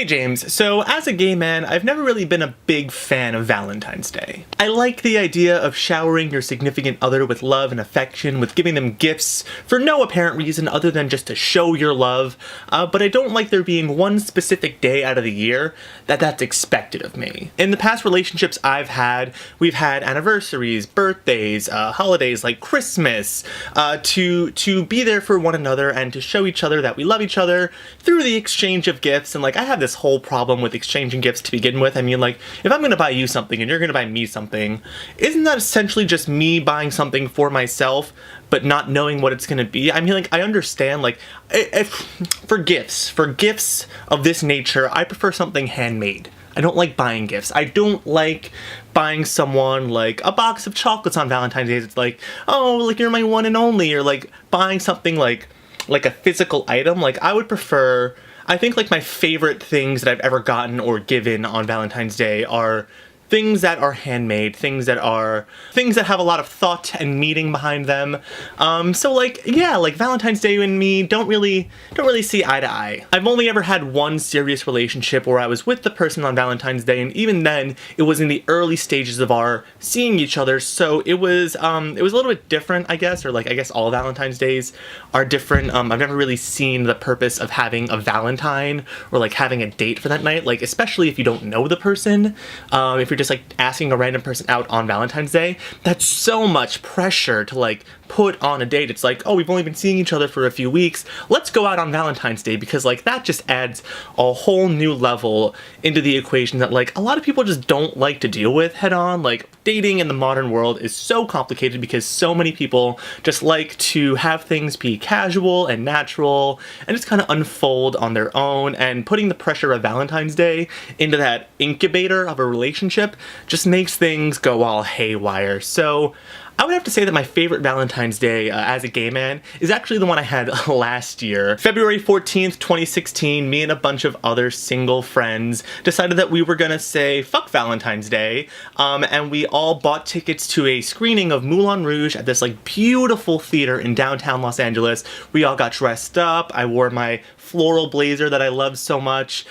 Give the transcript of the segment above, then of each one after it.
Hey James, so as a gay man, I've never really been a big fan of Valentine's Day. I like the idea of showering your significant other with love and affection, with giving them gifts for no apparent reason other than just to show your love, but I don't like there being one specific day out of the year that's expected of me. In the past relationships I've had, we've had anniversaries, birthdays, holidays like Christmas, to be there for one another and to show each other that we love each other through the exchange of gifts. And like, I have this whole problem with exchanging gifts to begin with. I mean, like, if I'm gonna buy you something and you're gonna buy me something, isn't that essentially just me buying something for myself but not knowing what it's gonna be? I mean, like, I understand, like, for gifts of this nature, I prefer something handmade. I don't like buying gifts. I don't like buying someone like a box of chocolates on Valentine's Day. It's like, oh, like, you're my one and only, or like buying something like a physical item. Like, I would prefer, I think, like, my favorite things that I've ever gotten or given on Valentine's Day are things that are handmade, things that have a lot of thought and meaning behind them. So like, yeah, like Valentine's Day and me don't really see eye to eye. I've only ever had one serious relationship where I was with the person on Valentine's Day, and even then it was in the early stages of our seeing each other, so it was a little bit different, I guess, or like, I guess all Valentine's Days are different. I've never really seen the purpose of having a Valentine or like having a date for that night, like, especially if you don't know the person. If you're just like asking a random person out on Valentine's Day, that's so much pressure to like put on a date. It's like, oh, we've only been seeing each other for a few weeks, let's go out on Valentine's Day, because like that just adds a whole new level into the equation that like a lot of people just don't like to deal with head on. Like, dating in the modern world is so complicated because so many people just like to have things be casual and natural and just kind of unfold on their own, and putting the pressure of Valentine's Day into that incubator of a relationship just makes things go all haywire. So I would have to say that my favorite Valentine's Day as a gay man is actually the one I had last year. February 14th, 2016, me and a bunch of other single friends decided that we were gonna say fuck Valentine's Day, and we all bought tickets to a screening of Moulin Rouge at this like beautiful theater in downtown Los Angeles. We all got dressed up. I wore my floral blazer that I loved so much.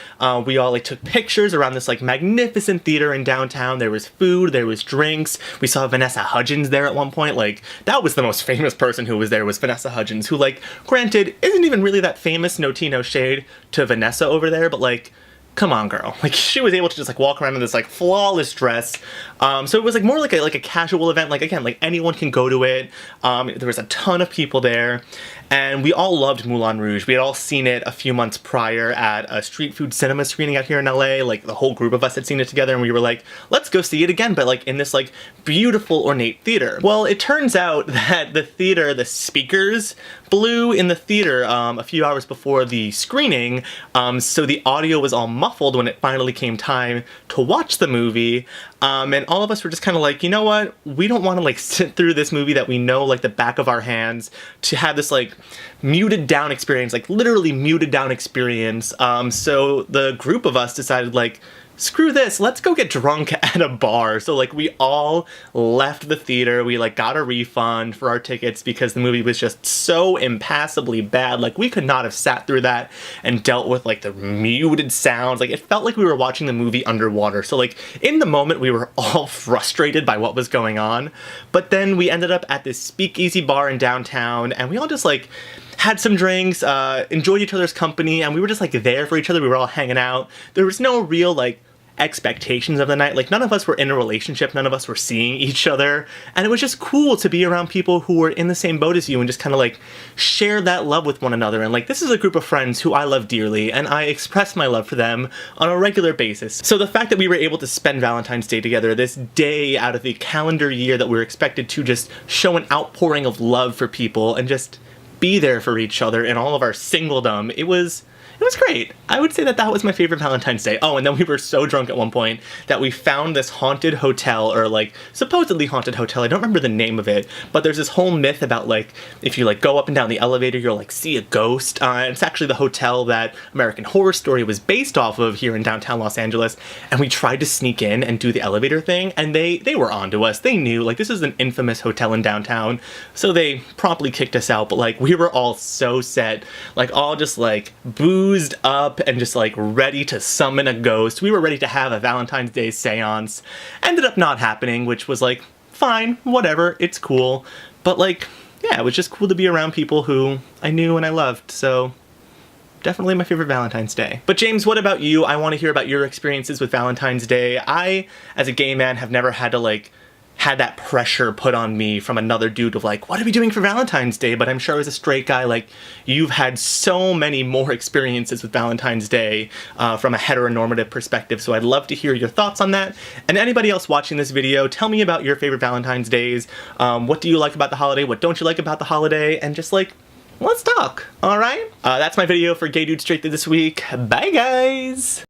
We all like took pictures around this like magnificent theater in downtown. There was food, there was drinks. We saw Vanessa Hudgens there at one point. Like, that was the most famous person who was there, was Vanessa Hudgens, who, like, granted, isn't even really that famous, no tea, no shade to Vanessa over there, but like, come on, girl. Like, she was able to just like walk around in this like flawless dress. So it was like more like a casual event. Like, again, like anyone can go to it. There was a ton of people there, and we all loved Moulin Rouge. We had all seen it a few months prior at a street food cinema screening out here in LA. Like, the whole group of us had seen it together, and we were like, let's go see it again, but like in this like beautiful ornate theater. Well, it turns out that the theater, the speakers blew in the theater a few hours before the screening, so the audio was all muffled when it finally came time to watch the movie. And all of us were just kind of like, you know what? We don't want to like sit through this movie that we know like the back of our hands to have this like muted down experience, like literally muted down experience. So the group of us decided like, screw this, let's go get drunk at a bar. So like, we all left the theater. We like got a refund for our tickets because the movie was just so impassably bad. Like, we could not have sat through that and dealt with like the muted sounds. Like, it felt like we were watching the movie underwater. So like, in the moment we were all frustrated by what was going on, but then we ended up at this speakeasy bar in downtown, and we all just like had some drinks, enjoyed each other's company, and we were just like there for each other. We were all hanging out. There was no real like expectations of the night. Like, none of us were in a relationship, none of us were seeing each other, and it was just cool to be around people who were in the same boat as you and just kind of like share that love with one another. And like, this is a group of friends who I love dearly, and I express my love for them on a regular basis. So the fact that we were able to spend Valentine's Day together, this day out of the calendar year that we're expected to just show an outpouring of love for people and just be there for each other in all of our singledom, it was great. I would say that that was my favorite Valentine's Day. Oh, and then we were so drunk at one point that we found this haunted hotel, or like supposedly haunted hotel. I don't remember the name of it, but there's this whole myth about like, if you like go up and down the elevator, you'll like see a ghost. It's actually the hotel that American Horror Story was based off of here in downtown Los Angeles. And we tried to sneak in and do the elevator thing, and they were onto us. They knew, like, this is an infamous hotel in downtown, so they promptly kicked us out. But like, we were all so set, like all just like booze boozed up and just like ready to summon a ghost. We were ready to have a Valentine's Day seance. Ended up not happening, which was like, fine, whatever, it's cool. But like, yeah, it was just cool to be around people who I knew and I loved, so definitely my favorite Valentine's Day. But James, what about you? I want to hear about your experiences with Valentine's Day. I, as a gay man, have never had to like, had that pressure put on me from another dude of like, what are we doing for Valentine's Day? But I'm sure as a straight guy, like, you've had so many more experiences with Valentine's Day from a heteronormative perspective, so I'd love to hear your thoughts on that. And anybody else watching this video, tell me about your favorite Valentine's Days. What do you like about the holiday? What don't you like about the holiday? And just like, let's talk, alright? That's my video for Gay Dude Straight Through this week. Bye guys!